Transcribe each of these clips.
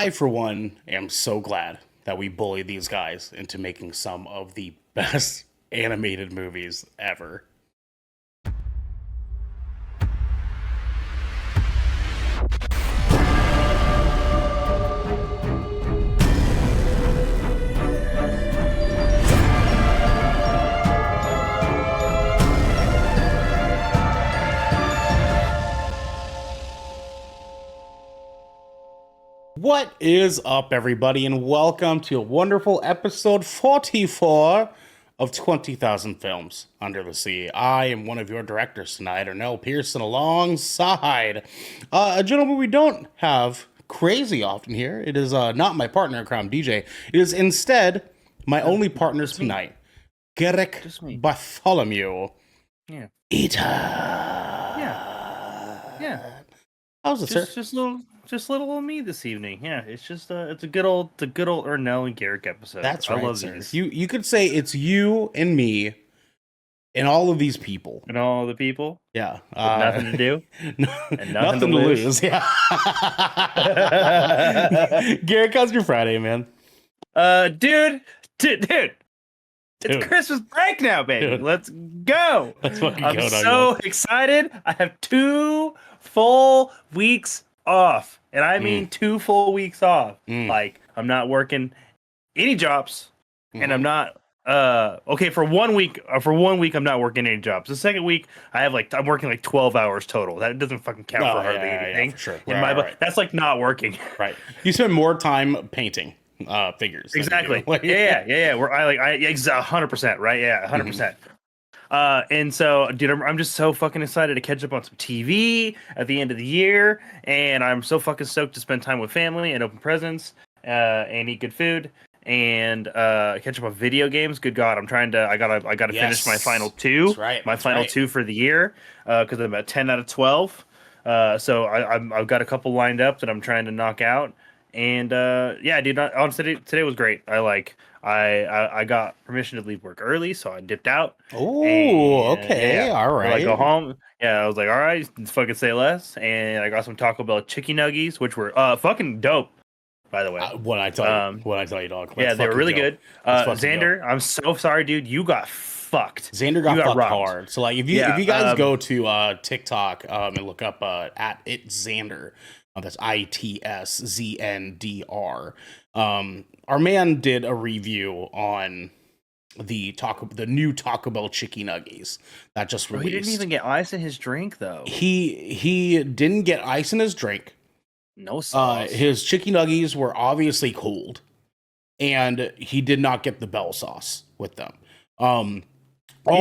I, for one, am so glad that we bullied these guys into making some of the best animated movies ever. What is up, everybody, and welcome to a wonderful episode 44 of 20,000 Films Under the Sea. I am one of your directors tonight, Ernell Pearson, alongside a gentleman we don't have crazy often here. It is not my partner in crime, DJ. It is instead my only partner tonight, Garrick Bartholomew. Yeah. Eater. Yeah. How's it, sir? Just little old me this evening. Yeah, it's just it's a good old Ernell and Garrick episode. That's I right, love sir. these. You could say it's you and me and all of these people. And all the people. Yeah. With nothing to do. And nothing to lose. Yeah. Garrick, how's your Friday, man? Dude. It's Christmas break now, baby. Dude. Let's go. Let's fucking I'm go. so excited. I have 2 full weeks off. And I mean 2 full weeks off. Like, I'm not working any jobs. And I'm not okay, for 1 week I'm not working any jobs. The second week I'm working like 12 hours total. That doesn't fucking count for hardly anything. Yeah, for sure. In my book, that's like not working. Right. You spend more time painting figures. Exactly. Like, yeah. Where I 100%, right? Yeah, 100%. And so, dude, I'm just so fucking excited to catch up on some TV at the end of the year, and I'm so fucking stoked to spend time with family and open presents, and eat good food, and catch up on video games. Good God, I gotta finish my final 2. That's right. My final 2 for the year, because I'm at 10 out of 12. So I've got a couple lined up that I'm trying to knock out. And yeah, dude, honestly, today was great. I got permission to leave work early, so I dipped out. Oh, okay, yeah, all right. I go home. Yeah, I was like, all right, let's fucking say less. And I got some Taco Bell chicken nuggies, which were fucking dope, by the way. What I tell you, dog. Yeah, they were really good. Xander, I'm so sorry, dude. You got fucked. Xander got fucked hard. So like, if you guys go to TikTok and look up at it Xander. That's ITSZNDR. Our man did a review on the new Taco Bell chicken nuggies that just released. He didn't even get ice in his drink, though. He didn't get ice in his drink. No sauce. His chicken nuggies were obviously cold, and he did not get the Bell sauce with them. All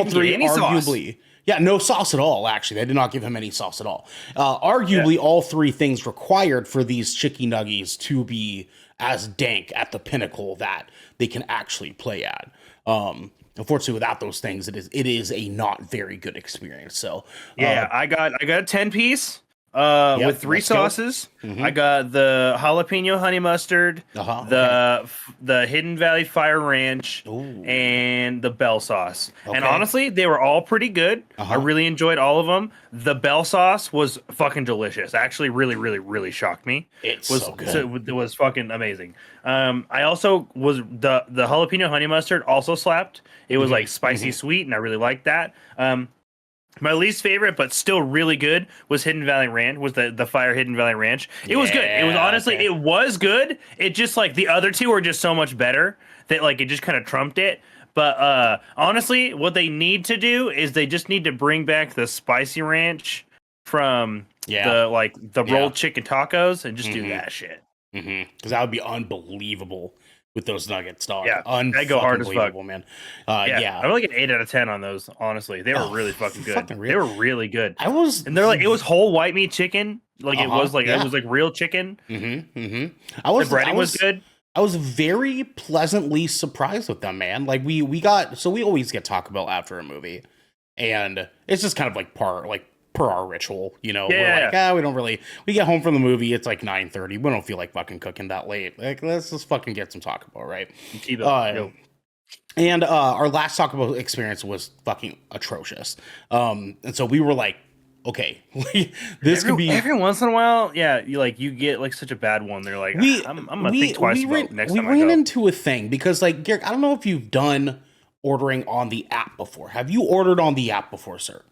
three arguably. Sauce. Yeah, no sauce at all, actually. They did not give him any sauce at all. Arguably, all 3 things required for these chicken nuggies to be as dank at the pinnacle that they can actually play at. Unfortunately, without those things, it is a not very good experience. So yeah, I got a 10-piece. With 3 sauces. I got the jalapeno honey mustard, the Hidden Valley Fire Ranch, and the Bell sauce. Okay. And honestly, they were all pretty good. I really enjoyed all of them. The Bell sauce was fucking delicious. Actually, really, really, really shocked me. It was fucking amazing. I also was the jalapeno honey mustard also slapped. It was like spicy sweet, and I really liked that. My least favorite, but still really good, was Hidden Valley Ranch. Was the Fire Hidden Valley Ranch? It was good. It was honestly, it was good. It just like the other 2 were just so much better that like it just kind of trumped it. But honestly, what they need to do is they just need to bring back the spicy ranch from the rolled chicken tacos and just do that shit. Because that would be unbelievable. With those nuggets, dog. Yeah, they go hard as fuck, man. I'm like an 8 out of 10 on those. Honestly, they were really fucking good. They were really good. And they're like, it was whole white meat chicken. Like it was like real chicken. The breading was good. I was very pleasantly surprised with them, man. Like we always get Taco Bell after a movie, and it's just kind of like per our ritual, you know. We're like, we don't really. We get home from the movie, it's like 9:30. We don't feel like fucking cooking that late. Like, let's just fucking get some Taco Bell, right? And our last Taco Bell experience was fucking atrocious. And so we were like Okay, this could be every once in a while. Yeah, you get like such a bad one. They're like, I'm gonna think twice about next time I go. We ran into a thing because like Garrick, I don't know if you've done ordering on the app before. Have you ordered on the app before, sir?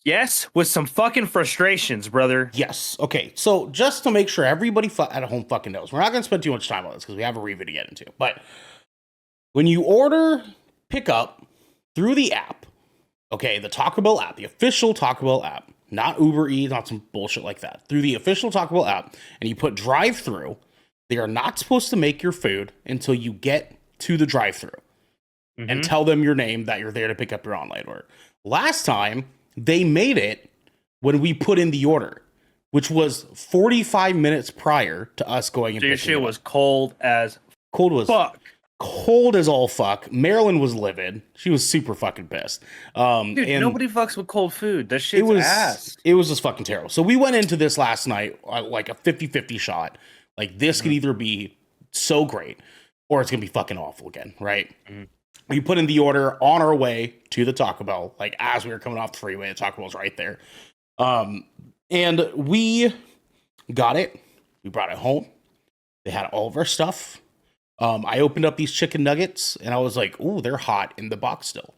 Yes, with some fucking frustrations, brother. Yes. Okay. So just to make sure everybody at home fucking knows, we're not going to spend too much time on this because we have a review to get into. But when you order pickup through the app, okay, the Taco Bell app, the official Taco Bell app, not Uber Eats, not some bullshit like that, through the official Taco Bell app, and you put drive-through, they are not supposed to make your food until you get to the drive-through and tell them your name that you're there to pick up your online order. Last time, they made it when we put in the order, which was 45 minutes prior to us going and picking it up. Your shit was cold as fuck. Cold as all fuck. Marilyn was livid. She was super fucking pissed. Dude, and nobody fucks with cold food. That shit's ass. It was just fucking terrible. So we went into this last night like a 50-50 shot. Like this could either be so great or it's gonna be fucking awful again, right? We put in the order on our way to the Taco Bell, like as we were coming off the freeway. The Taco Bell's right there. And we got it. We brought it home. They had all of our stuff. I opened up these chicken nuggets and I was like, "Ooh, they're hot in the box still."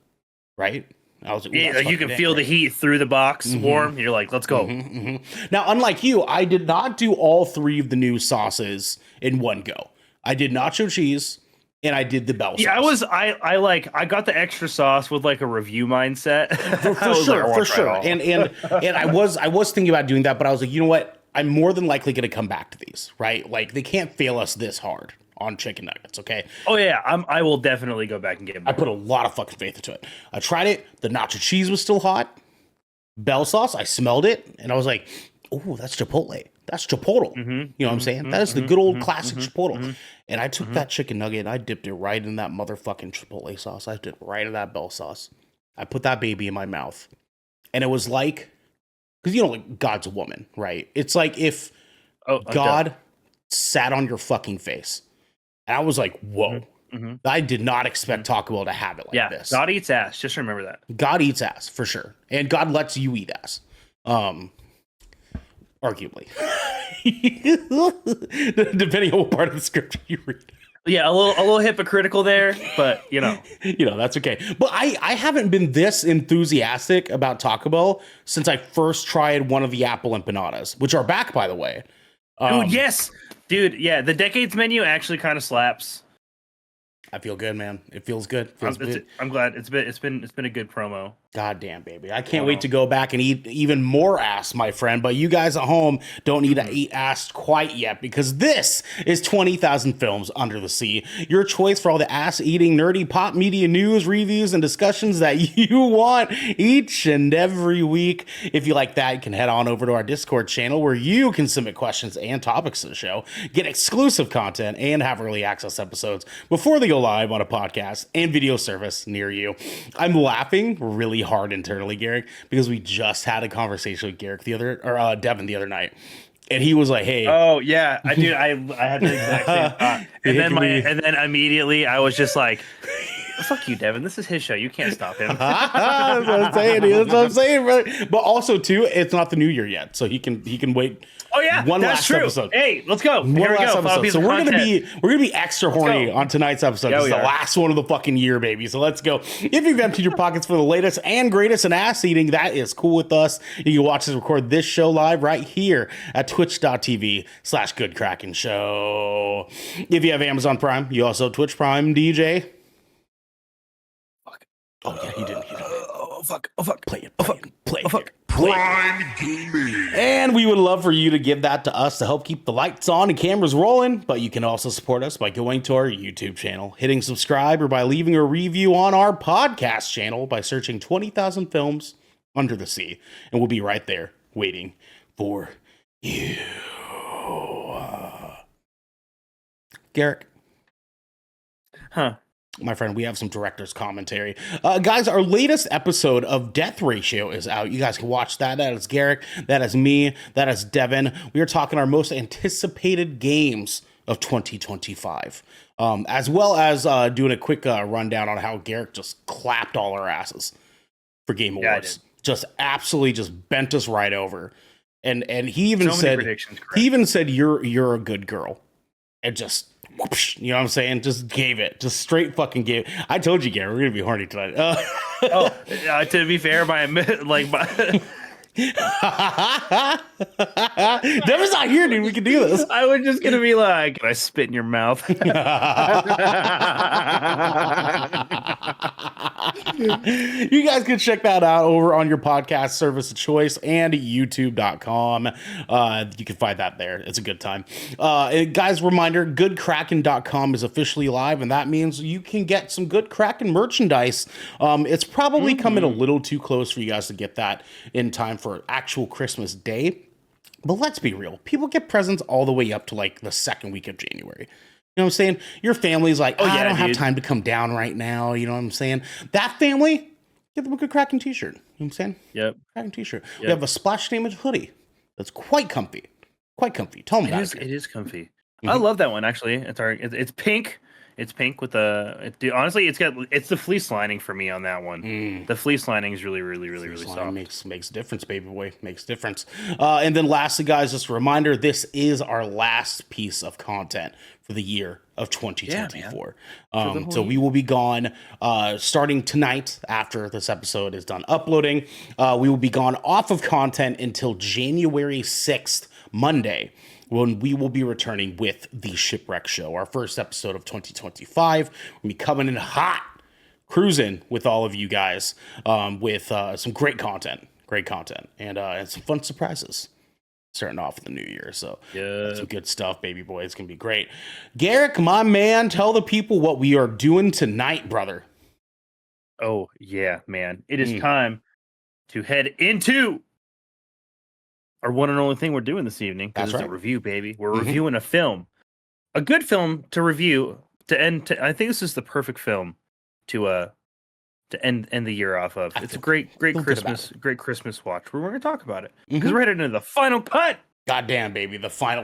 Right? I was like, yeah, you can feel the heat through the box, warm. You're like, "Let's go." Now, unlike you, I did not do all three of the new sauces in one go. I did nacho cheese and I did the bell sauce. Yeah, I got the extra sauce with like a review mindset. For sure. And I was thinking about doing that, but I was like, you know what? I'm more than likely going to come back to these, right? Like they can't fail us this hard on chicken nuggets, okay? Oh yeah, I will definitely go back and get more. I put a lot of fucking faith into it. I tried it. The nacho cheese was still hot. Bell sauce, I smelled it, and I was like, "Oh, that's Chipotle. That's Chipotle." You know what I'm saying? That is the good old classic Chipotle. And I took that chicken nugget and I dipped it right in that motherfucking Chipotle sauce. I dipped right in that bell sauce. I put that baby in my mouth, and it was like, because you know, like God's a woman, right? It's like if God sat on your fucking face. And I was like, whoa. I did not expect Taco Bell to have it like this. God eats ass. Just remember that. God eats ass, for sure. And God lets you eat ass. Arguably. Depending on what part of the scripture you read. Yeah, a little hypocritical there, but you know. That's okay. But I haven't been this enthusiastic about Taco Bell since I first tried one of the apple empanadas, which are back, by the way. Dude, yes. Dude, yeah, the Decades menu actually kind of slaps. I feel good, man. It feels good. I'm glad it's been a good promo. God damn, baby. I can't wait to go back and eat even more ass, my friend. But you guys at home don't need to eat ass quite yet, because this is 20,000 Films Under the Sea, your choice for all the ass-eating, nerdy pop media news, reviews, and discussions that you want each and every week. If you like that, you can head on over to our Discord channel where you can submit questions and topics to the show, get exclusive content, and have early access episodes before they go live on a podcast and video service near you. I'm laughing really hard internally, Garrick, because we just had a conversation with Garrick Devin the other night, and he was like, "Hey, oh yeah, I had the exact same thought," and then immediately I was just like, "Fuck you, Devin. This is his show. You can't stop him." That's what I'm saying. That's what I'm saying, brother. But also, too, it's not the new year yet, so he can wait. Oh yeah, one that's last true. Episode. Hey, let's go. One Here we last go. episode. So we're gonna be extra horny on tonight's episode. Yeah, it's the last one of the fucking year, baby. So let's go. If you've emptied your pockets for the latest and greatest in ass eating, that is cool with us. You can watch us record this show live right here at twitch.tv/Good Kraken Show. If you have Amazon Prime, you also have Twitch Prime, DJ. Oh yeah, he didn't. Oh fuck! Play it. Prime Gaming. And we would love for you to give that to us to help keep the lights on and cameras rolling. But you can also support us by going to our YouTube channel, hitting subscribe, or by leaving a review on our podcast channel by searching 20,000 Films Under the Sea. And we'll be right there waiting for you. Garrick. Huh. My friend, we have some director's commentary. Guys, our latest episode of Death Ratio is out. You guys can watch that. That is Garrick. That is me. That is Devin. We are talking our most anticipated games of 2025, as well as doing a quick rundown on how Garrick just clapped all our asses for Game Awards. just absolutely just bent us right over. And he even said you're a good girl. And just whoosh, you know what I'm saying? Just gave it. Just straight fucking gave it. I told you, Gary, we're gonna be horny tonight. To be fair, Devin's not here, dude. We can do this. I was just gonna be like, can I spit in your mouth? You guys can check that out over on your podcast service of choice and youtube.com. You can find that there. It's a good time. Guys, reminder, goodkraken.com is officially live, and that means you can get some good Kraken merchandise. It's probably coming a little too close for you guys to get that in time for actual Christmas Day. But let's be real. People get presents all the way up to like the second week of January. You know what I'm saying? Your family's like, I don't have time to come down right now. You know what I'm saying? That family, get them a good Kraken t-shirt. You know what I'm saying? Yep. Kraken t-shirt. Yep. We have a splash damage hoodie that's quite comfy. Quite comfy. Tell them about it. It is comfy. Mm-hmm. I love that one, actually. It's pink. It's pink with honestly, it's the fleece lining for me on that one. The fleece lining is really soft. Makes a difference, baby boy. Makes a difference. And then lastly, guys, just a reminder, this is our last piece of content for the year of 2024. So we will be gone starting tonight after this episode is done uploading. We will be gone off of content until January 6th, Monday, when we will be returning with the Shipwreck Show, our first episode of 2025. We'll be coming in hot, cruising with all of you guys with some great content, and some fun surprises starting off with the new year. So some good stuff, baby boy. It's going to be great. Garrick, my man, tell the people what we are doing tonight, brother. Oh, yeah, man. It is time to head into our one and only thing we're doing this evening, because it's a review, baby. We're reviewing a film, a good film to review to end. I think this is the perfect film to end the year off of. It's a great Christmas watch. We're going to talk about it because we're headed into the final cut. Goddamn, baby, the final.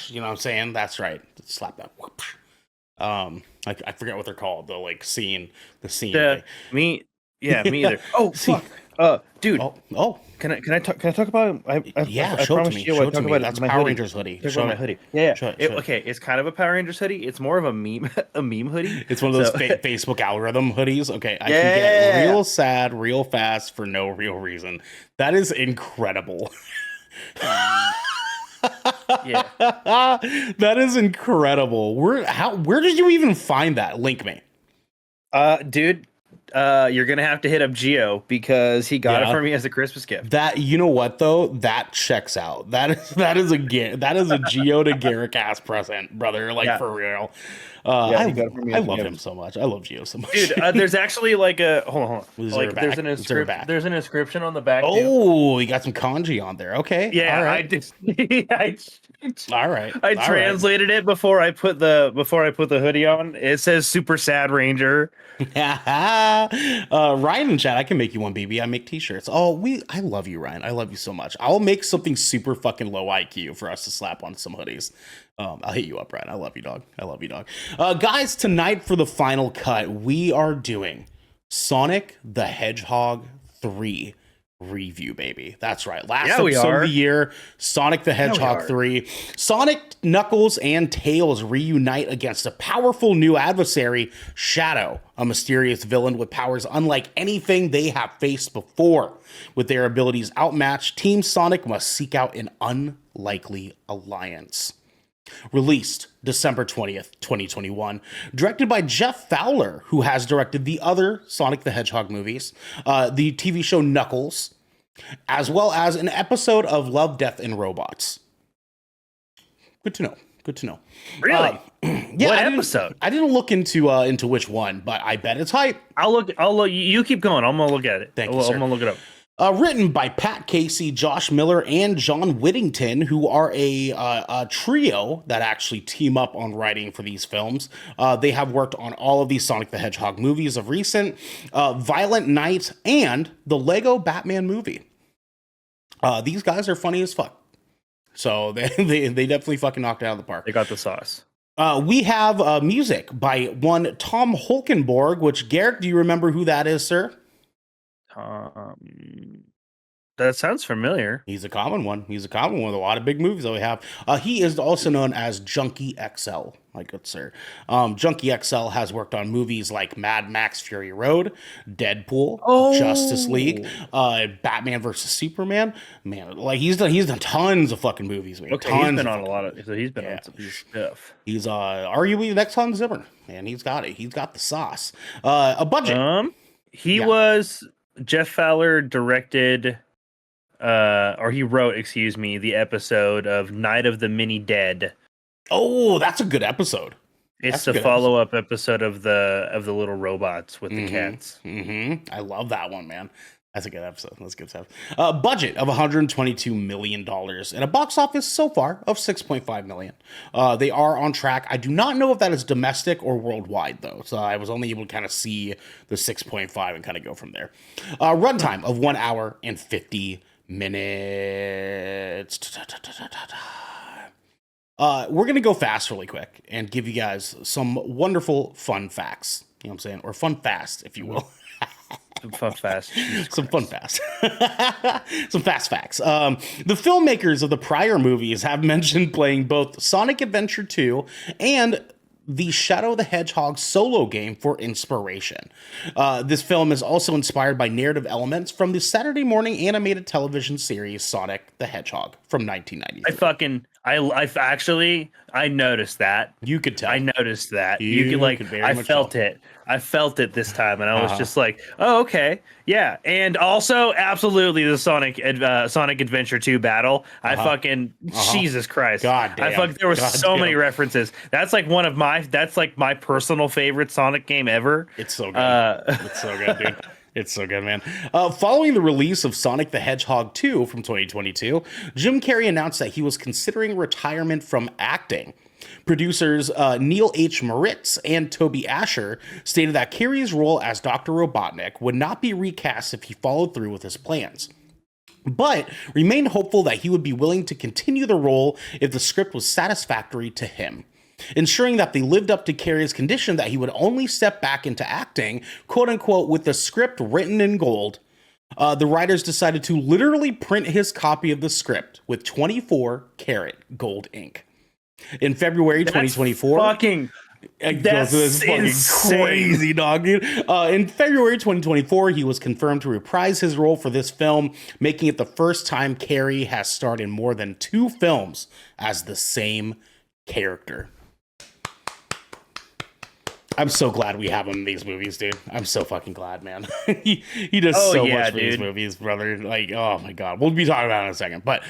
You know what I'm saying? That's right. Slap that. I forget what they're called. The scene. Me either. Oh fuck. Dude. Oh. Can I talk about it? I show promise it to me. you. Show it to me. About That's my Power hoodie. Rangers hoodie. Show my hoodie. Yeah. Okay, it's kind of a Power Rangers hoodie. It's more of a meme hoodie. It's one of those Facebook algorithm hoodies. Okay, I can get real sad, real fast for no real reason. That is incredible. Yeah, that is incredible. Where did you even find that? Link me. Dude. You're gonna have to hit up Gio because he got it for me as a Christmas gift. That, you know what though, that checks out. That is a Gio to Garrick ass present, brother. For real. I love him so much. I love Gio so much, dude. There's actually hold on. There's an inscription on the back. Oh, you got some kanji on there. Okay. Yeah, all right. All right. I translated it before I put the hoodie on. It says Super Sad Ranger. Ryan in chat, I can make you one, baby. I make t-shirts. I love you, Ryan. I love you so much. I'll make something super fucking low IQ for us to slap on some hoodies. I'll hit you up, Ryan. I love you, dog. Guys, tonight for the final cut, we are doing Sonic the Hedgehog 3 review, baby. That's right. Last episode of the year, Sonic the Hedgehog 3. Sonic, Knuckles, and Tails reunite against a powerful new adversary, Shadow, a mysterious villain with powers unlike anything they have faced before. With their abilities outmatched, Team Sonic must seek out an unlikely alliance. Released December 20th, 2021. Directed by Jeff Fowler, who has directed the other Sonic the Hedgehog movies, the TV show Knuckles, as well as an episode of Love, Death, and Robots. Good to know. Really? Yeah. What episode? I didn't look into which one, but I bet it's hype. I'll look. You keep going. I'm gonna look at it. Thank you, sir. I'm gonna look it up. Written by Pat Casey, Josh Miller, and John Whittington, who are a trio that actually team up on writing for these films. They have worked on all of these Sonic the Hedgehog movies of recent, Violent Night, and the Lego Batman movie. These guys are funny as fuck. So they definitely fucking knocked it out of the park. They got the sauce. We have music by one Tom Holkenborg, which, Garrick, do you remember who that is, sir? That sounds familiar. He's a common one. He's a common one with a lot of big movies that we have. He is also known as Junkie XL, my good sir. Junkie XL has worked on movies like Mad Max Fury Road, Deadpool, Justice League, Batman versus Superman. Man, like he's done tons of fucking movies. Man. Okay, he's been on a lot of. So he's been on some stuff. He's arguably the next Hans Zimmer. Man, he's got it. He's got the sauce. A budget. He was Jeff Fowler directed. Or he wrote, excuse me, the episode of Night of the Mini Dead. Oh, that's a good episode. It's the follow-up episode of the little robots with the cats. I love that one, man. That's a good episode. That's good stuff. Budget of $122 million and a box office so far of $6.5 million. They are on track. I do not know if that is domestic or worldwide, though. So I was only able to kind of see the 6.5 and kind of go from there. Runtime of 1 hour and 50 minutes. We're going to go fast really quick and give you guys some wonderful fun facts. You know what I'm saying? Or fun fast, if you will. Some fun fast. Some fun fast. Some fast facts. The filmmakers of the prior movies have mentioned playing both Sonic Adventure 2 and the Shadow the Hedgehog solo game for inspiration. This film is also inspired by narrative elements from the Saturday morning animated television series Sonic the Hedgehog from 1993. I noticed that. You could tell. I noticed that. I felt it this time, and I was just like, "Oh, okay, yeah." And also, absolutely, the Sonic Adventure 2 battle. I fucking Jesus Christ, God damn. There were so many references. That's like my personal favorite Sonic game ever. It's so good. It's so good, dude. It's so good, man. Following the release of Sonic the Hedgehog 2 from 2022, Jim Carrey announced that he was considering retirement from acting. Producers Neil H. Moritz and Toby Asher stated that Carrey's role as Dr. Robotnik would not be recast if he followed through with his plans, but remained hopeful that he would be willing to continue the role if the script was satisfactory to him. Ensuring that they lived up to Carrey's condition that he would only step back into acting, quote unquote, with the script written in gold, the writers decided to literally print his copy of the script with 24 karat gold ink. In February 2024, that's fucking crazy, dog, dude. In February 2024, he was confirmed to reprise his role for this film, making it the first time Carrey has starred in more than 2 films as the same character. I'm so glad we have him in these movies, dude. I'm so fucking glad, man. he does so much for these movies, brother. Like, oh my God. We'll be talking about it in a second. But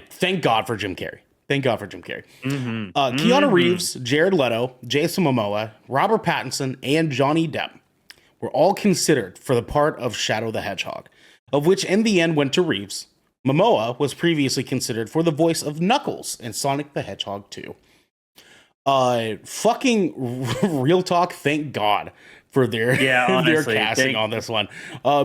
thank God for Jim Carrey. Thank God for Jim Carrey. Keanu Reeves, Jared Leto, Jason Momoa, Robert Pattinson, and Johnny Depp were all considered for the part of Shadow the Hedgehog, of which in the end went to Reeves. Momoa was previously considered for the voice of Knuckles in Sonic the Hedgehog 2. Fucking real talk, thank God for their casting on this one.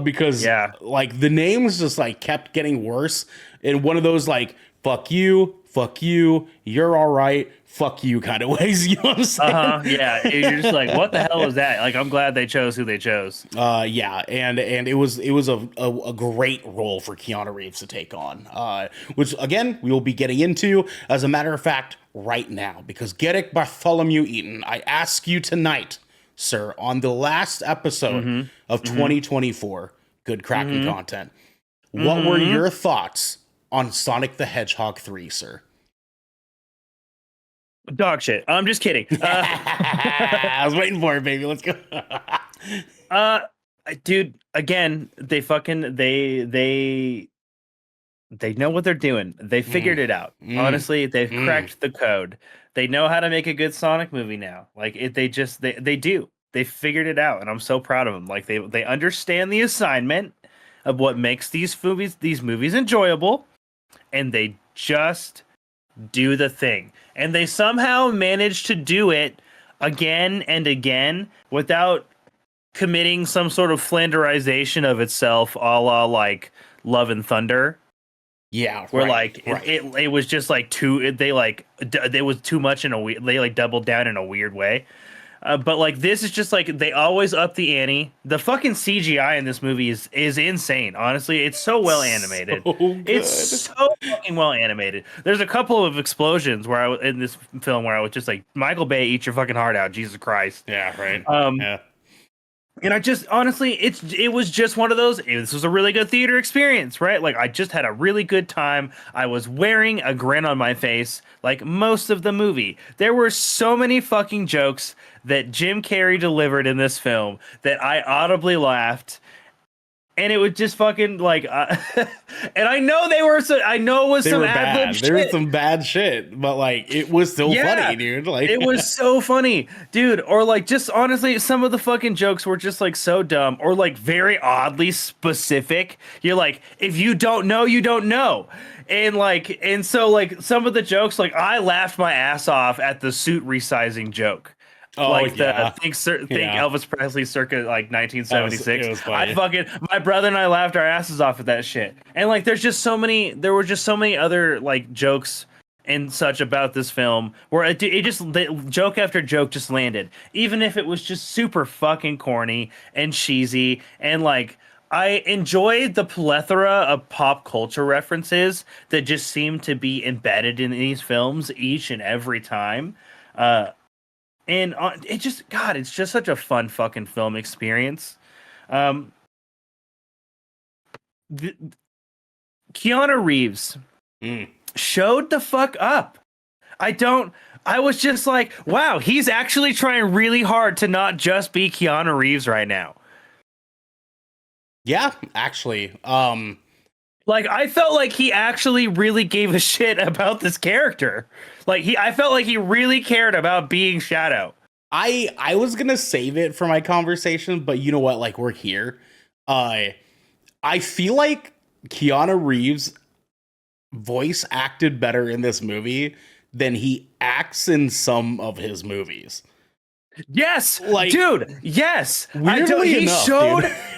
Because like the names just like kept getting worse in one of those like fuck you, you're all right, fuck you kind of ways. You know what I'm saying? Yeah. You're just like, what the hell was that? Like, I'm glad they chose who they chose. And it was a great role for Keanu Reeves to take on, which again we will be getting into, as a matter of fact, right now, because Gerek Bartholomew Eaton, I ask you tonight, sir, on the last episode of 2024, Good Kraken content, what were your thoughts on Sonic the Hedgehog 3, sir? Dog shit. I'm just kidding. I was waiting for it, baby. Let's go. Dude, again, they know what they're doing. They figured it out. Honestly, they've cracked the code. They know how to make a good Sonic movie now. Like they do. They figured it out, and I'm so proud of them. Like they understand the assignment of what makes these movies enjoyable, and they just do the thing. And they somehow manage to do it again and again without committing some sort of flanderization of itself, a la like Love and Thunder. Yeah, where it was just like there was too much in a weird. They like doubled down in a weird way. But like this is just like they always up the ante. The fucking CGI in this movie is insane. Honestly, it's so well animated. So good. It's so fucking well animated. There's a couple of explosions where in this film where I was just like, Michael Bay, eat your fucking heart out, Jesus Christ. Yeah, right. Yeah. And I just honestly, it was just one of those. This was a really good theater experience, right? Like I just had a really good time. I was wearing a grin on my face, like most of the movie. There were so many fucking jokes that Jim Carrey delivered in this film that I audibly laughed. And it was just fucking like, and I know they were. I know it was some ad-lib shit. There was some bad shit, but like it was still funny, dude. Like it was so funny, dude. Or like just honestly, some of the fucking jokes were just like so dumb, or like very oddly specific. You're like, if you don't know, you don't know. And so like some of the jokes, like I laughed my ass off at the suit resizing joke. Oh, like yeah. think Elvis Presley circa like 1976. It was funny. My brother and I laughed our asses off at that shit. And like there were just so many other like jokes and such about this film where joke after joke just landed, even if it was just super fucking corny and cheesy. And like I enjoyed the plethora of pop culture references that just seem to be embedded in these films each and every time. And it's just such a fun fucking film experience. Keanu Reeves showed the fuck up. I was just like, wow, he's actually trying really hard to not just be Keanu Reeves right now. Yeah, actually. Like I felt like he actually really gave a shit about this character. I felt like he really cared about being Shadow. I was gonna save it for my conversation, but you know what? Like we're here. I feel like Keanu Reeves voice acted better in this movie than he acts in some of his movies. Yes, like, dude. Yes,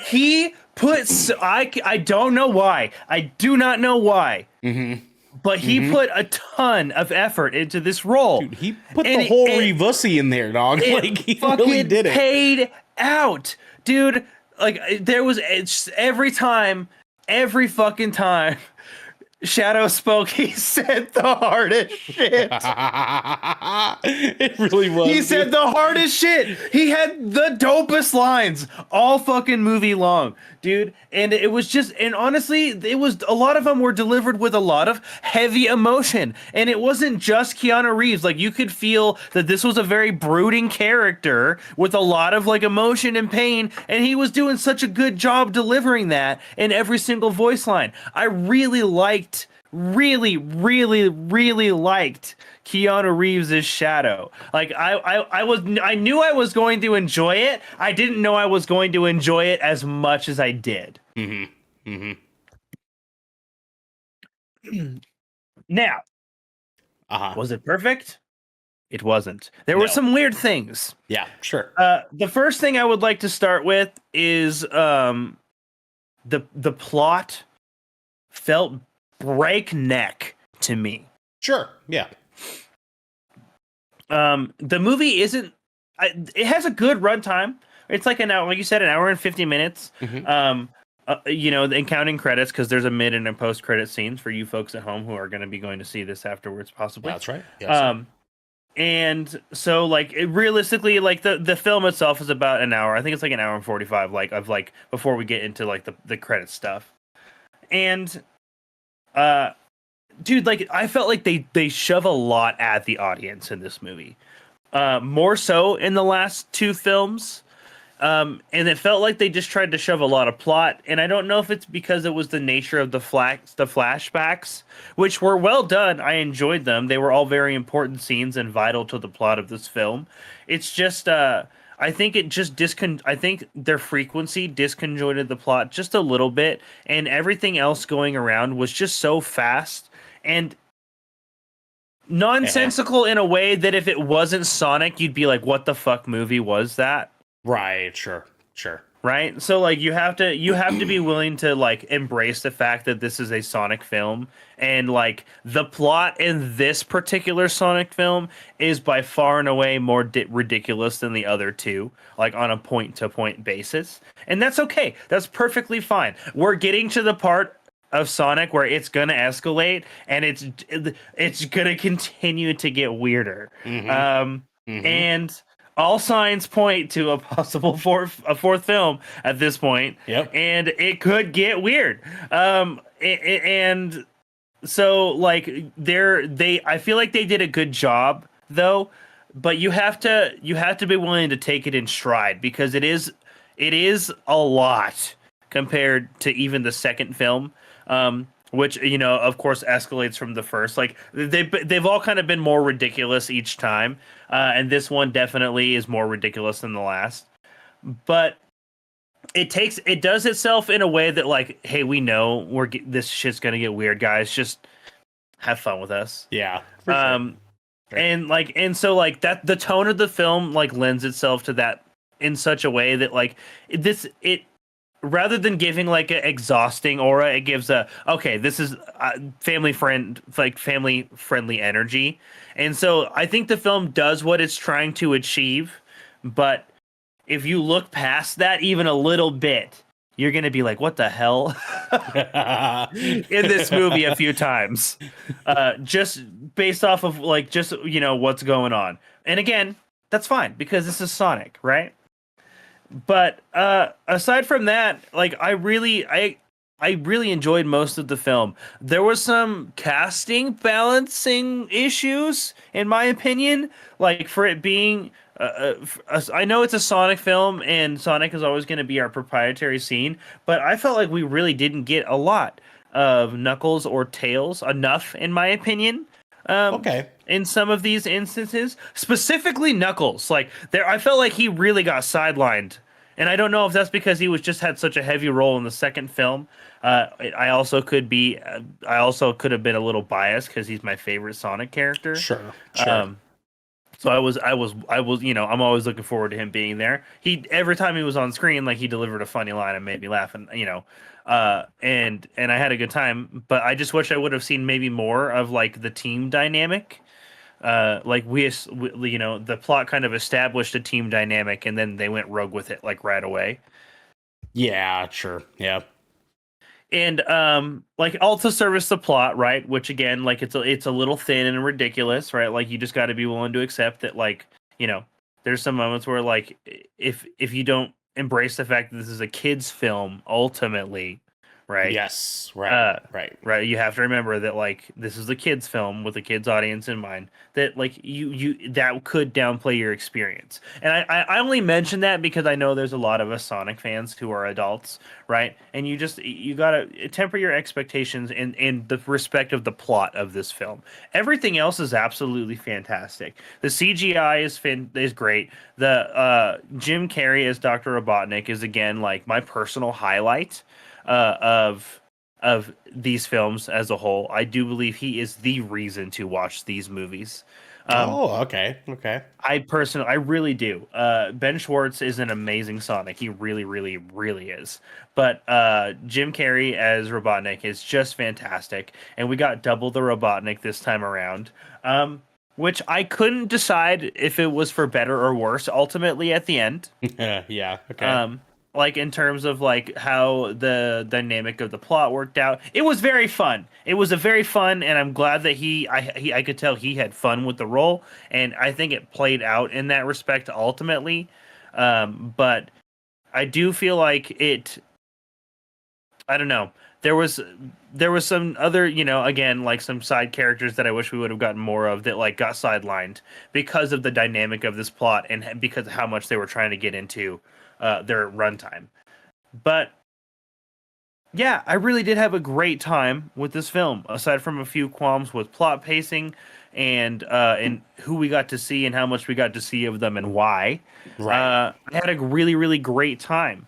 he puts. I don't know why. I do not know why. Mm-hmm. But he put a ton of effort into this role. Dude, he put the whole Revussy in there, dog. Like he really did it. Paid out, dude. Like there was every fucking time Shadow spoke, he said the hardest shit. It really was. He said the hardest shit. He had the dopest lines all fucking movie long, dude. And it was just, and honestly, it was a lot of them were delivered with a lot of heavy emotion. And it wasn't just Keanu Reeves. Like you could feel that this was a very brooding character with a lot of like emotion and pain. And he was doing such a good job delivering that in every single voice line. I really liked Keanu Reeves' Shadow. Like I knew I was going to enjoy it. I didn't know I was going to enjoy it as much as I did. Mm-hmm. Mm-hmm. Now, was it perfect? It wasn't. There were some weird things. Yeah, sure. The first thing I would like to start with is the plot felt breakneck to me. Sure. Yeah. The movie isn't. It has a good runtime. It's like an hour, like you said, an hour and 50 minutes. Mm-hmm. And counting credits because there's a mid and a post credit scenes for you folks at home who are going to be going to see this afterwards, possibly. That's right. Yes. And so like realistically, like the film itself is about an hour. I think it's like an hour and 45. Like before we get into like the credit stuff, and dude, like I felt like they shove a lot at the audience in this movie, more so in the last two films. And it felt like they just tried to shove a lot of plot. And I don't know if it's because it was the nature of the flashbacks, which were well done. I enjoyed them. They were all very important scenes and vital to the plot of this film. It's just, I think it just I think their frequency disconjointed the plot just a little bit. And everything else going around was just so fast and nonsensical in a way that if it wasn't Sonic, you'd be like, what the fuck movie was that? Right, sure. right? So like you have to be willing to like embrace the fact that this is a Sonic film, and like the plot in this particular Sonic film is by far and away more ridiculous than the other two, like on a point to point basis. And that's okay. That's perfectly fine. We're getting to the part of Sonic where it's gonna escalate, and it's gonna continue to get weirder. And all signs point to a possible fourth film at this point. Yep. And it could get weird. And so like I feel like they did a good job though, but you have to be willing to take it in stride, because it is a lot compared to even the second film. Which, you know, of course escalates from the first. Like they've all kind of been more ridiculous each time, and this one definitely is more ridiculous than the last. But it does itself in a way that like, hey, we know this shit's gonna get weird, guys. Just have fun with us. Yeah. For sure. And so like that, the tone of the film like lends itself to that in such a way that like it rather than giving like an exhausting aura, it gives this is family friendly energy. And so I think the film does what it's trying to achieve, but if you look past that even a little bit, you're gonna be like, what the hell? In this movie a few times, just based off of like, just, you know, what's going on. And again, that's fine, because this is Sonic, right? But aside from that, like I really enjoyed most of the film. There was some casting balancing issues, in my opinion. Like for it being, I know it's a Sonic film, and Sonic is always going to be our proprietary scene. But I felt like we really didn't get a lot of Knuckles or Tails enough, in my opinion. Okay. In some of these instances, specifically Knuckles, like I felt like he really got sidelined, and I don't know if that's because he was just had such a heavy role in the second film. I also could have been a little biased because he's my favorite Sonic character. Sure. So I was, you know, I'm always looking forward to him being there. Every time he was on screen, like he delivered a funny line and made me laugh, and you know, and I had a good time. But I just wish I would have seen maybe more of like the team dynamic. Like we, you know, the plot kind of established a team dynamic, and then they went rogue with it like right away. Yeah, sure. Yeah. And like all to service the plot, right? Which again, like it's a little thin and ridiculous, right? Like you just got to be willing to accept that, like, you know, there's some moments where like if you don't embrace the fact that this is a kids film ultimately, right? Yes, right, right. You have to remember that like this is a kids film with a kids audience in mind. That like you that could downplay your experience. And I only mention that because I know there's a lot of us Sonic fans who are adults, right? And you gotta temper your expectations in the respect of the plot of this film. Everything else is absolutely fantastic. The CGI is great. The Jim Carrey as Dr. Robotnik is again like my personal highlight of these films as a whole. I do believe he is the reason to watch these movies. Okay. I really do. Ben Schwartz is an amazing Sonic. He really, really, really is. But Jim Carrey as Robotnik is just fantastic. And we got double the Robotnik this time around. Which I couldn't decide if it was for better or worse ultimately at the end. Yeah, okay. Like in terms of like how the dynamic of the plot worked out. It was very fun. It was a very fun, and I'm glad that I could tell he had fun with the role, and I think it played out in that respect ultimately. But I do feel like I don't know. There was some other, you know, again, like some side characters that I wish we would have gotten more of that like got sidelined because of the dynamic of this plot and because of how much they were trying to get into their runtime. But yeah, I really did have a great time with this film, aside from a few qualms with plot pacing and who we got to see and how much we got to see of them and why. Right. I had a really, really great time.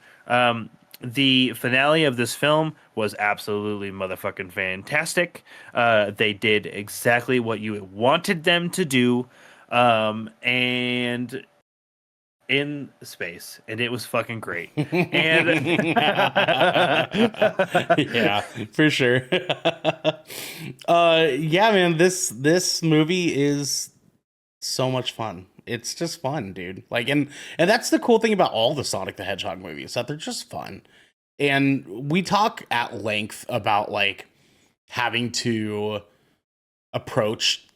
The finale of this film was absolutely motherfucking fantastic. They did exactly what you wanted them to do. And in space, and it was fucking great. And yeah, for sure. Yeah, man, this movie is so much fun. It's just fun, dude. Like, and that's the cool thing about all the Sonic the Hedgehog movies, that they're just fun. And we talk at length about like having to approach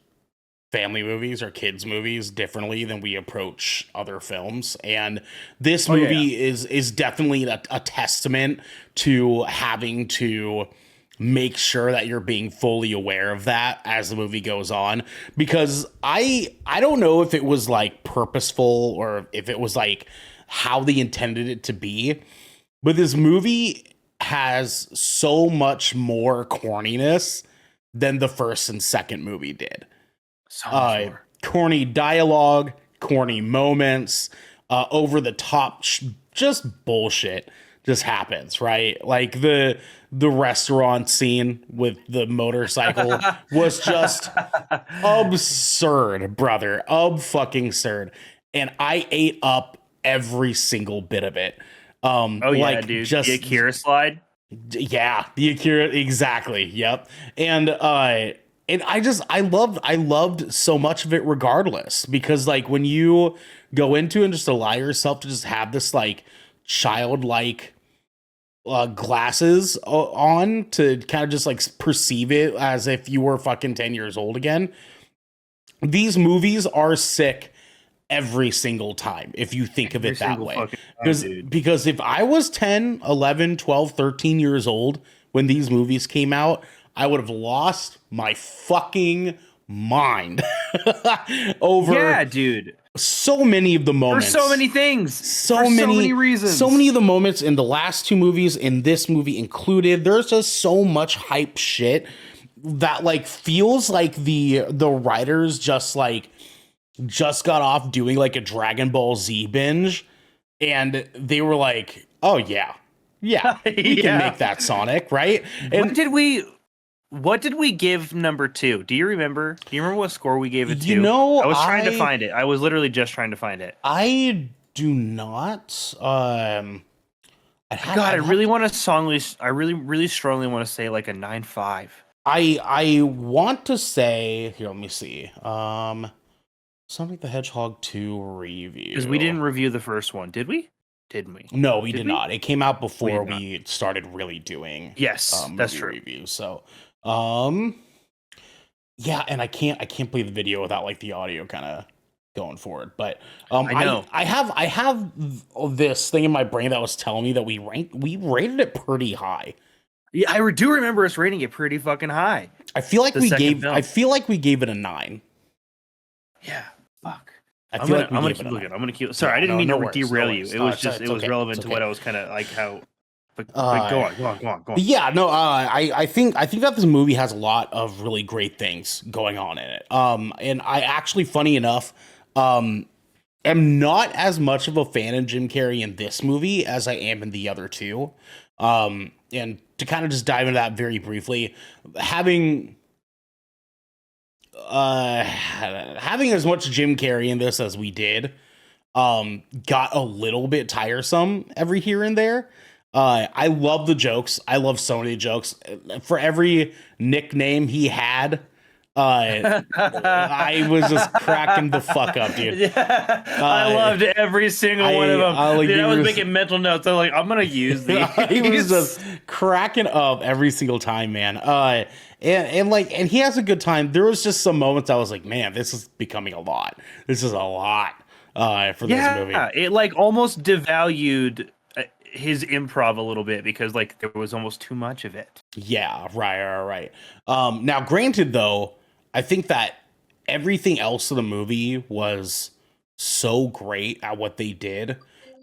family movies or kids movies differently than we approach other films, and this movie is definitely a testament to having to make sure that you're being fully aware of that as the movie goes on, because I don't know if it was like purposeful or if it was like how they intended it to be, but this movie has so much more corniness than the first and second movie did. So corny dialogue, corny moments, over the top, just bullshit just happens, right? Like the restaurant scene with the motorcycle was just absurd, brother. Fucking absurd. And I ate up every single bit of it. Like, dude, just the Akira slide. Yeah, the Akira, exactly. Yep. And I loved so much of it regardless, because like when you go into and just allow yourself to just have this like childlike glasses on to kind of just like perceive it as if you were fucking 10 years old again, these movies are sick every single time if you think of it that way. Because if I was 10, 11, 12, 13 years old when these movies came out, I would have lost my fucking mind over dude. So many of the moments. For so many things. So many reasons. So many of the moments in the last two movies, in this movie included, there's just so much hype shit that like feels like the writers just got off doing like a Dragon Ball Z binge, and they were like, oh yeah, we can make that Sonic, right? And what did we give number 2? Do you remember? Do you remember what score we gave it to? You know, I was trying to find it. I was literally just trying to find it. I do not. I really strongly want to say like a 9.5. I want to say, here, let me see. Sonic the Hedgehog 2 review. Because we didn't review the first one, did we? Didn't we? No, we did not. It came out before we started really doing that's true. Reviews. So yeah, and I can't play the video without like the audio kind of going forward. But I know I have this thing in my brain that was telling me that we rated it pretty high. Yeah, I do remember us rating it pretty fucking high. I feel like we gave it a 9. Yeah, fuck. I'm gonna keep looking. Sorry, I didn't mean to derail you. It was just it was relevant to what I was kind of like how. But go on. Yeah, no, I think that this movie has a lot of really great things going on in it. And I actually, funny enough, am not as much of a fan of Jim Carrey in this movie as I am in the other two. And to kind of just dive into that very briefly, having as much Jim Carrey in this as we did, got a little bit tiresome every here and there. I love the jokes. I love so many jokes. For every nickname he had, I was just cracking the fuck up, dude. Yeah, I loved every single one of them. I was making mental notes. I'm like, I'm gonna use these. He was just cracking up every single time, man. And he has a good time. There was just some moments I was like, man, this is becoming a lot. This is a lot for this movie. Yeah, it like almost devalued his improv a little bit because like there was almost too much of it. Yeah, right. Now, granted, though, I think that everything else of the movie was so great at what they did,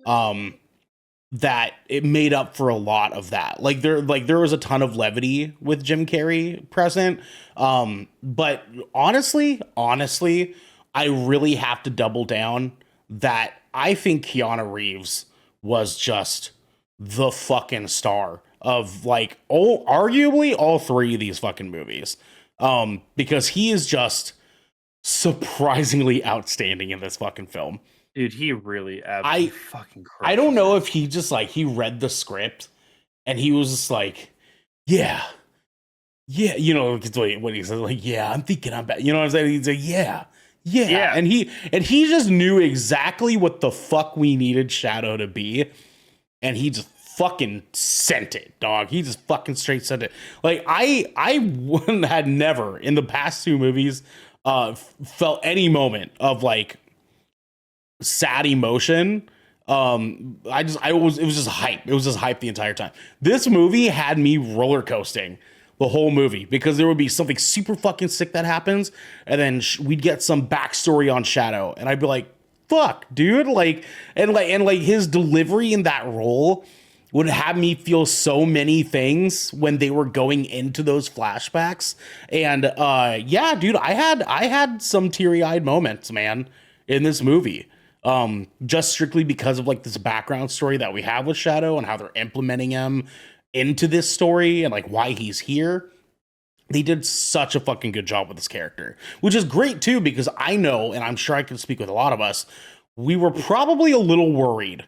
that it made up for a lot of that. Like there was a ton of levity with Jim Carrey present. But honestly, I really have to double down that I think Keanu Reeves was just the fucking star of like arguably all three of these fucking movies. Because he is just surprisingly outstanding in this fucking film. Dude, he really absolutely fucking crushed. I don't know if he just like he read the script and he was just like, yeah, you know, when he says like, yeah, I'm thinking I'm bad. You know what I'm saying? He's like, yeah. And he just knew exactly what the fuck we needed Shadow to be, and he just fucking sent it, dog. He just fucking straight sent it. Like I had never in the past two movies felt any moment of like sad emotion. It was just hype. It was just hype the entire time. This movie had me roller coasting the whole movie because there would be something super fucking sick that happens, and then we'd get some backstory on Shadow, and I'd be like, "Fuck, dude!" And his delivery in that role would have me feel so many things when they were going into those flashbacks, and yeah, dude, I had some teary-eyed moments, man, in this movie. Just strictly because of like this background story that we have with Shadow and how they're implementing him into this story and like why he's here. They did such a fucking good job with this character, which is great too, because I know, and I'm sure I can speak with a lot of us, we were probably a little worried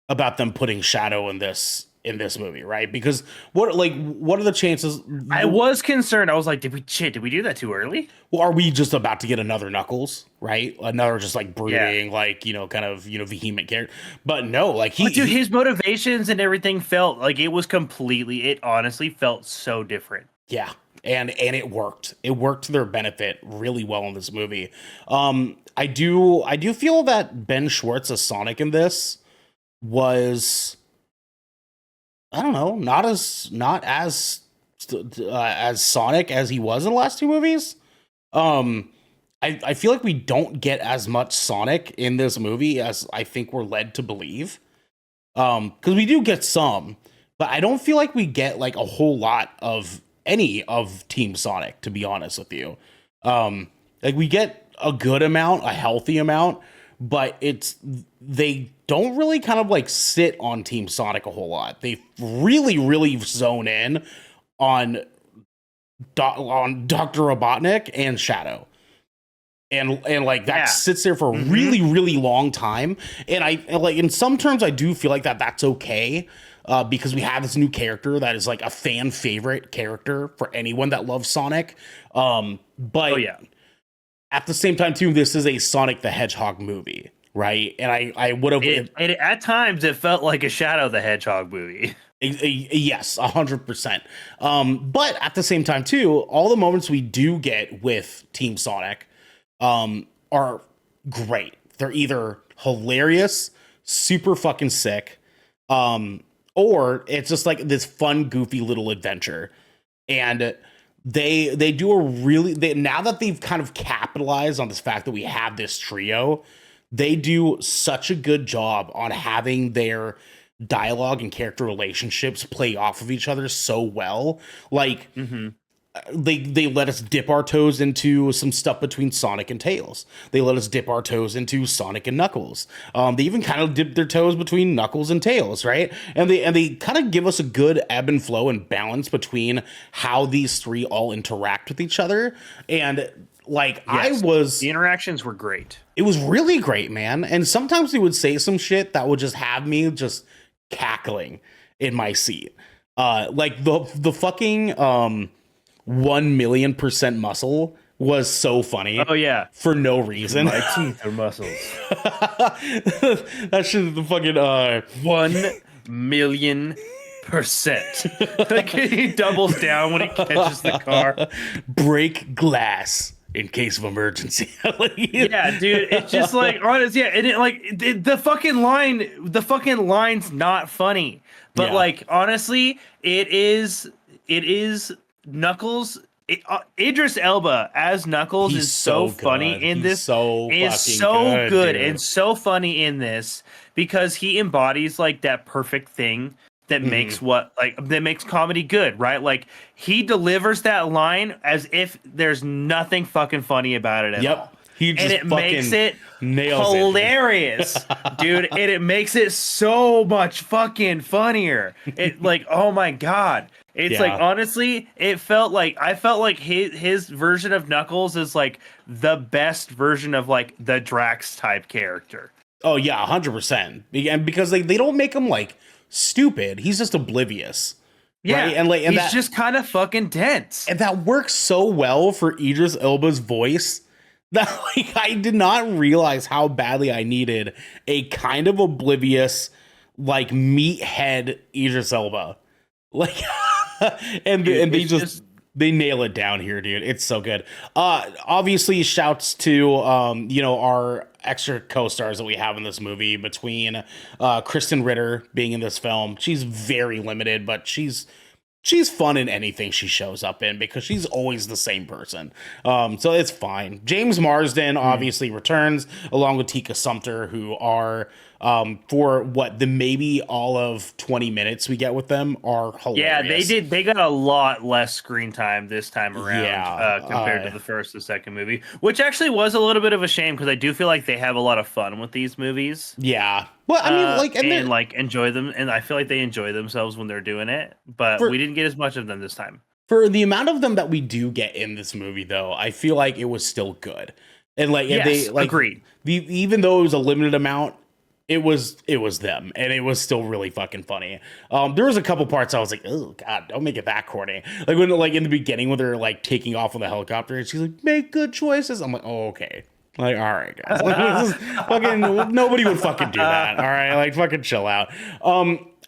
about them putting Shadow in this movie, right? Because what are the chances? I was concerned. I was like, did we do that too early? Well, are we just about to get another Knuckles, right? Another just like brooding, like, you know, kind of, you know, vehement character. But no, like his motivations and everything felt like it honestly felt so different. Yeah. And it worked. It worked to their benefit really well in this movie. I do feel that Ben Schwartz as Sonic in this was, I don't know, not as Sonic as he was in the last two movies. I feel like we don't get as much Sonic in this movie as I think we're led to believe. Because we do get some, but I don't feel like we get like a whole lot of any of Team Sonic, to be honest with you. Like we get a good amount, a healthy amount, but they don't really kind of like sit on Team Sonic a whole lot. They really zone in on Dr. Robotnik and Shadow. And like that sits there for a really long time. And I like, in some terms, I do feel like that's okay. Because we have this new character that is like a fan favorite character for anyone that loves Sonic. But at the same time too, this is a Sonic the Hedgehog movie, right? And I would have at times it felt like a Shadow the Hedgehog movie. Yes, 100%. But at the same time too, all the moments we do get with Team Sonic are great. They're either hilarious, super fucking sick, or it's just like this fun, goofy little adventure. And they do a really, now that they've kind of capitalized on this fact that we have this trio, they do such a good job on having their dialogue and character relationships play off of each other so well. Like, they let us dip our toes into some stuff between Sonic and Tails. They let us dip our toes into Sonic and Knuckles. They even kind of dip their toes between Knuckles and Tails, right? And they kind of give us a good ebb and flow and balance between how these three all interact with each other. And like, the interactions were great. It was really great, man. And sometimes they would say some shit that would just have me just cackling in my seat. Like the fucking 1,000,000% muscle was so funny. Oh yeah, for no reason. My teeth are muscles. That shit, the fucking 1,000,000%. Like he doubles down when he catches the car. Break glass in case of emergency. Yeah, dude, it's just like honest. Yeah, and it like the fucking line's not funny, but like honestly, it is. Knuckles, Idris Elba as Knuckles is so funny in this. Is so good and so funny in this because he embodies like that perfect thing that makes comedy good, right? Like he delivers that line as if there's nothing fucking funny about it at all. And it makes it hilarious, dude. And it makes it so much fucking funnier. It like, oh my God. It's like, honestly, I felt like his version of Knuckles is like the best version of like the Drax type character. Oh yeah, 100%. And because they don't make him like stupid. He's just oblivious. Yeah, right? And he's just kind of fucking dense. And that works so well for Idris Elba's voice that like I did not realize how badly I needed a kind of oblivious like meathead Idris Elba. Like and they nail it down here, dude. It's so good. Obviously shouts to our extra co-stars that we have in this movie, between Kristen Ritter being in this film. She's very limited, but she's fun in anything she shows up in because she's always the same person. So it's fine. James Marsden obviously returns along with Tika Sumpter, who are for what the maybe all of 20 minutes we get with them are hilarious. Yeah, they got a lot less screen time this time around compared to the first and second movie, which actually was a little bit of a shame because I do feel like they have a lot of fun with these movies. Yeah. Well, I mean, and enjoy them, and I feel like they enjoy themselves when they're doing it, but we didn't get as much of them this time. For the amount of them that we do get in this movie, though, I feel like it was still good. And agreed. Even though it was a limited amount, it was them, and it was still really fucking funny. There was a couple parts I was like, oh god, don't make it that corny. Like when in the beginning when they're like taking off on the helicopter, and she's like, make good choices. I'm like, oh okay. Like, all right, guys. Like, this is fucking nobody would fucking do that. All right, like fucking chill out.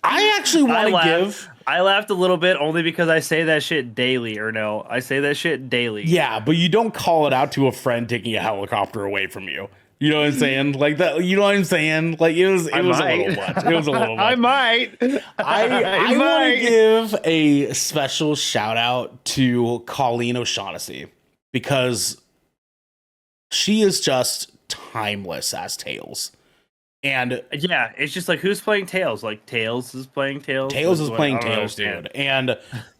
I actually want to give. I laughed a little bit only because I say that shit daily, I say that shit daily. Yeah, but you don't call it out to a friend taking a helicopter away from you. You know what I'm saying? Like that. You know what I'm saying? Like it was a little much. It was a little much. I might. I want to give a special shout out to Colleen O'Shaughnessy because she is just timeless as Tails. And yeah, it's just like, who's playing Tails? Like Tails is playing Tails. Tails is playing Tails, dude. And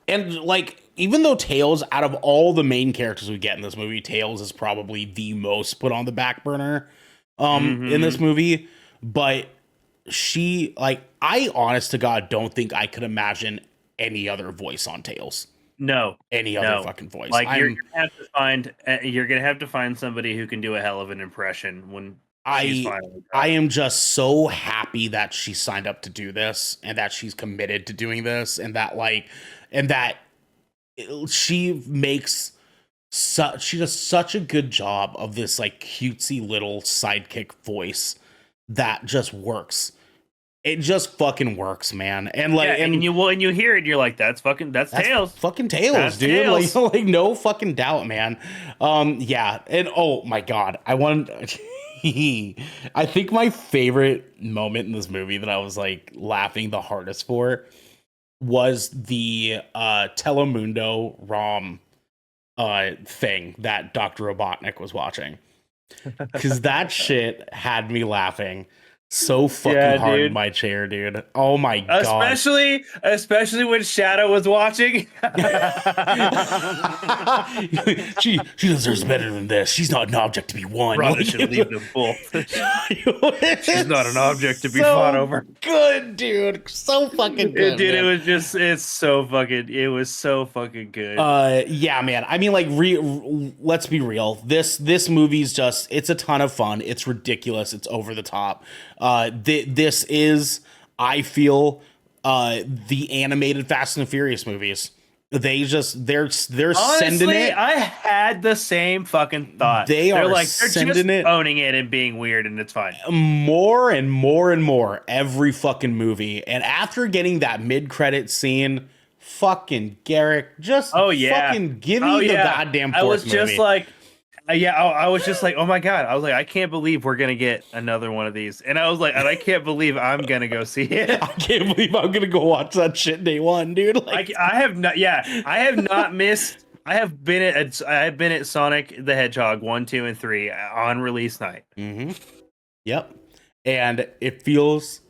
like, even though Tails, out of all the main characters we get in this movie, Tails is probably the most put on the back burner in this movie. But she, like, I honest to God don't think I could imagine any other voice on Tails. No, any other fucking voice. Like you're gonna have to find somebody who can do a hell of an impression when I am just so happy that she signed up to do this and that she's committed to doing this and that she does such a good job of this like cutesy little sidekick voice that just works. It just fucking works, man. And like, and you hear it, you're like, that's Tails. Fucking Tails, that's dude. Tails. Like no fucking doubt, man. Yeah. And oh my God, I think my favorite moment in this movie that I was like laughing the hardest for was the Telemundo ROM thing that Dr. Robotnik was watching. Because that shit had me laughing so fucking hard in my chair, dude. Oh my God. Especially when Shadow was watching. she deserves better than this. She's not an object to be won. Probably should leave them both. She's not an object to be fought over. Good, dude. So fucking good. Dude, man. It was so fucking good. Yeah, man. I mean, like, let's be real. This movie's just, it's a ton of fun. It's ridiculous. It's over the top. This is, I feel, the animated Fast and Furious movies. They're honestly, sending it. I had the same fucking thought. They're sending it, owning it and being weird, and it's fine. More and more and more every fucking movie. And after getting that mid-credit scene, fucking Garrick, just fucking give me the goddamn fourth movie. I was just like, I was just like, oh my God. I was like, I can't believe we're going to get another one of these. And I was like, and I can't believe I'm going to go see it. I can't believe I'm going to go watch that shit day one, dude. Like, I have not missed. I have been at Sonic the Hedgehog 1, 2, and 3 on release night. Mm-hmm. Yep. And it feels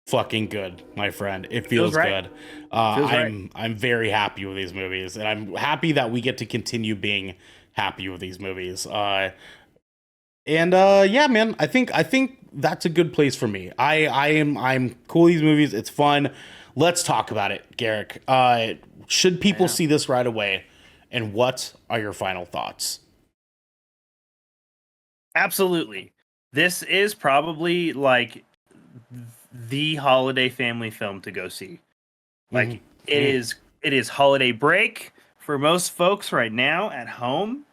fucking good, my friend. It feels right. Good. I'm very happy with these movies, and I'm happy that we get to continue being happy with these movies. Yeah, man, I think that's a good place for me. I'm cool with these movies. It's fun. let's talk about it, Garrick. Should people see this right away? And what are your final thoughts? Absolutely. This is probably like the holiday family film to go see. Like it is holiday break for most folks right now at home.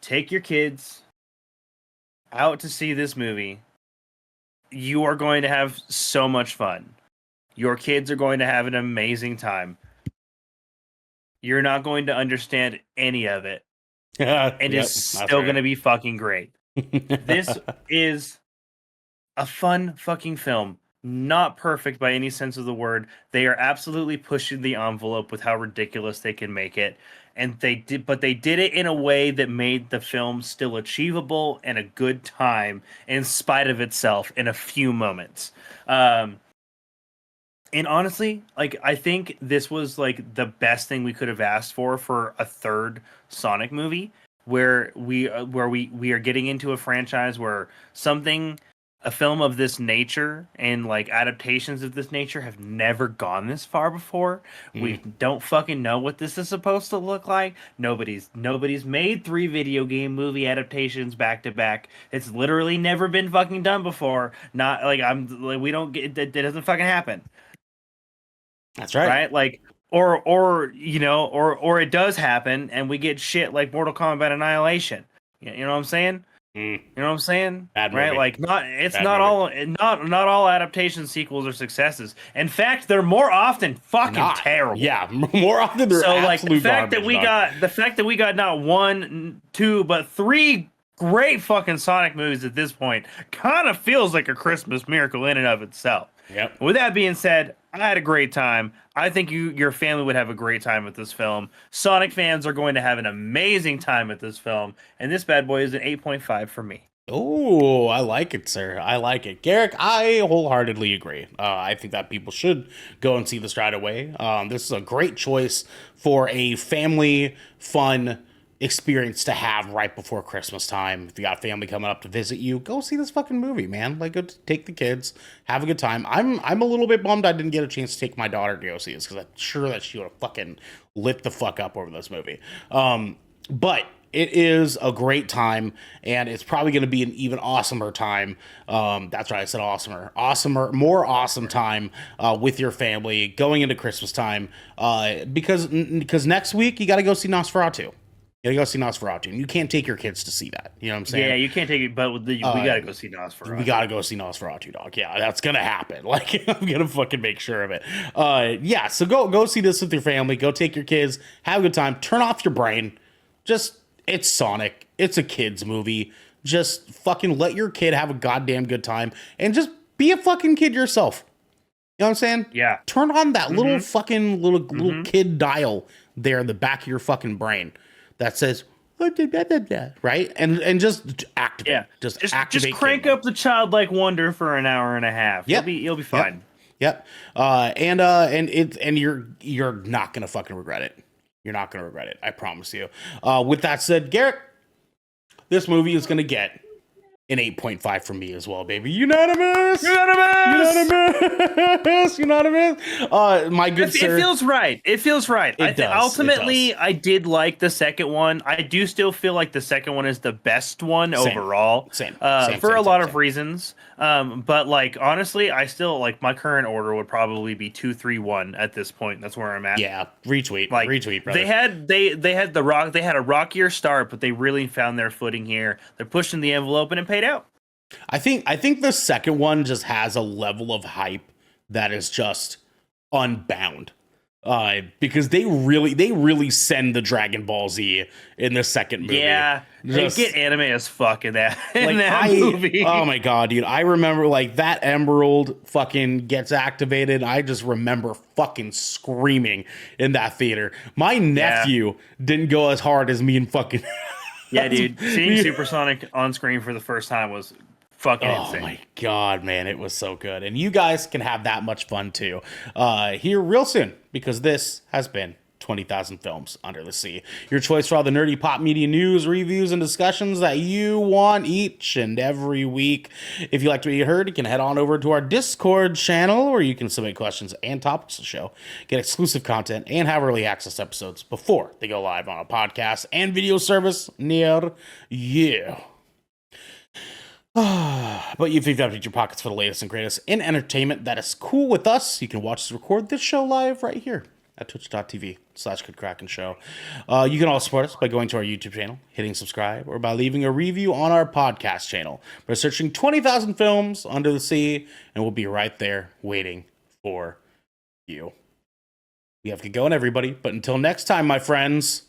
Take your kids out to see this movie. You are going to have so much fun. Your kids are going to have an amazing time. You're not going to understand any of it. And it's still going to be fucking great. This is a fun fucking film. Not perfect by any sense of the word. They are absolutely pushing the envelope with how ridiculous they can make it. And they did it in a way that made the film still achievable and a good time in spite of itself in a few moments. And honestly, like I think this was like the best thing we could have asked for a third Sonic movie, where we are getting into a franchise where a film of this nature and like adaptations of this nature have never gone this far before. We don't fucking know what this is supposed to look like. Nobody's made 3 video game movie adaptations back to back. It's literally never been fucking done before. Not like we don't get it doesn't fucking happen. That's right. Right? Like, or it does happen and we get shit like Mortal Kombat Annihilation. You know what I'm saying? You know what I'm saying? Bad right? movie. Like not all adaptation sequels are successes. In fact, they're more often fucking terrible. Yeah, more often they're absolute like the fact garbage, that we got not 1, 2, but 3 great fucking Sonic movies at this point kind of feels like a Christmas miracle in and of itself. Yep. With that being said, I had a great time. I think your family would have a great time with this film. Sonic fans are going to have an amazing time with this film, and this bad boy is an 8.5 for me. Oh, I like it, sir. I like it. Garrick, I wholeheartedly agree. I think that people should go and see this right away. This is a great choice for a family fun experience to have right before Christmas time. If you got family coming up to visit you, go see this fucking movie, man. Like, go take the kids, have a good time. I'm a little bit bummed I didn't get a chance to take my daughter to go see this, because I'm sure that she would have fucking lit the fuck up over this movie. But it is a great time, and it's probably going to be an even awesomer time. That's right, I said awesomer, more awesome time with your family going into Christmas time. Because next week you got to go see Nosferatu. You gotta go see Nosferatu, and you can't take your kids to see that. You know what I'm saying? Yeah, you can't take it, but we gotta go see Nosferatu. We gotta go see Nosferatu, dog. Yeah, that's gonna happen. Like, I'm gonna fucking make sure of it. Yeah, so go see this with your family. Go take your kids. Have a good time. Turn off your brain. It's Sonic. It's a kid's movie. Just fucking let your kid have a goddamn good time, and just be a fucking kid yourself. You know what I'm saying? Yeah. Turn on that little fucking little kid dial there in the back of your fucking brain that says, right? And just activate. Yeah. Just crank up the childlike wonder for an hour and a half. Yep. You'll be fine. Yep. And you're not gonna fucking regret it. You're not gonna regret it. I promise you. With that said, Garrett, this movie is gonna get an 8.5 from me as well, baby. Unanimous. My good sir. It feels right. Ultimately, I did like the second one. I do still feel like the second one is the best one overall. Same. For a lot of reasons. But like honestly, I still like my current order would probably be 2, 3, 1 at this point. That's where I'm at. Yeah, retweet, brother. They had a rockier start, but they really found their footing here. They're pushing the envelope, and it paid out. I think the second one just has a level of hype that is just unbound. Because they really send the Dragon Ball Z in the second movie. Yeah, they get anime as fuck in that movie. Oh my god, dude! I remember like that Emerald fucking gets activated. I just remember fucking screaming in that theater. My nephew didn't go as hard as me and fucking. Yeah, dude. Seeing Supersonic on screen for the first time was fucking insane. Oh my god, man, it was so good. And you guys can have that much fun too. Here real soon, because this has been 20,000 Films Under the Sea. Your choice for all the nerdy pop media news, reviews, and discussions that you want each and every week. If you like what you heard, you can head on over to our Discord channel where you can submit questions and topics to the show, get exclusive content, and have early access episodes before they go live on a podcast and video service near you. But if you've emptied your pockets for the latest and greatest in entertainment that is cool with us, you can watch us record this show live right here at twitch.tv/Kraken Show. You can also support us by going to our YouTube channel, hitting subscribe, or by leaving a review on our podcast channel by searching 20,000 Films Under the Sea, and we'll be right there waiting for you. We have to go, and everybody, but until next time, my friends,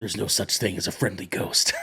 there's no such thing as a friendly ghost.